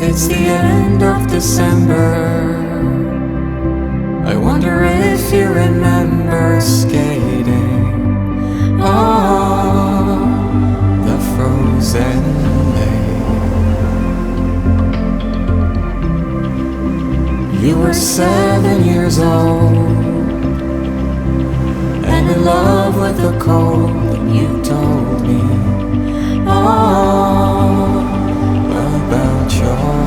It's the end of December. I wonder if you remember skating on the frozen lake. You were 7 years old and in love with the cold, and you told me all about your home,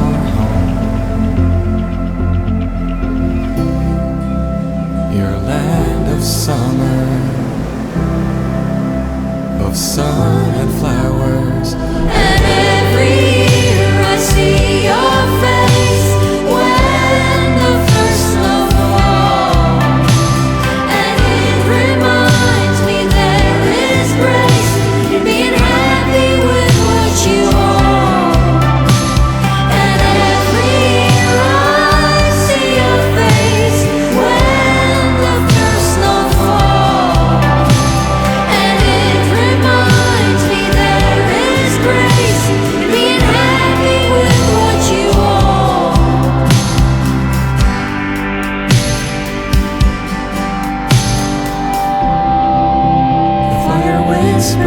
your land of summer, of sun and flowers. And every year I see your face when the first snow falls, and it reminds me there is grace in being happy with what you are.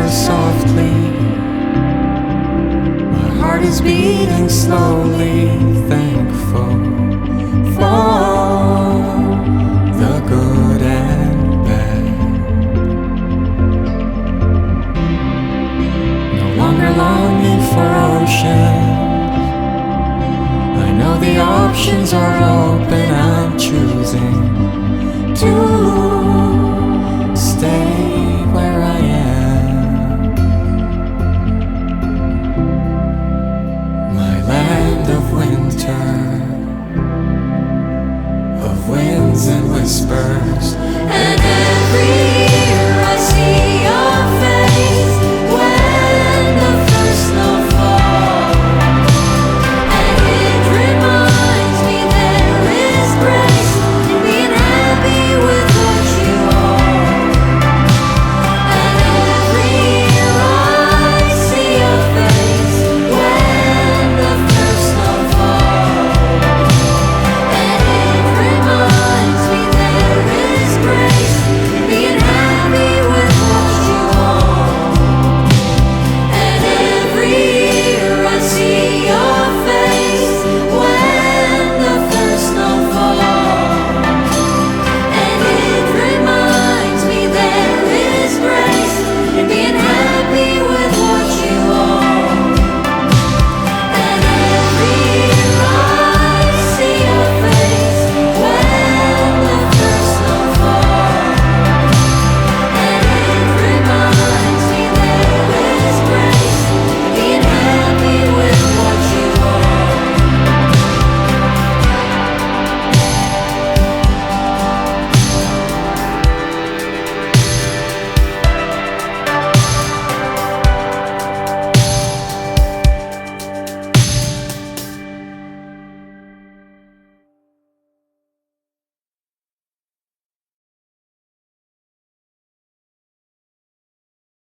Softly, my heart is beating slowly. Thank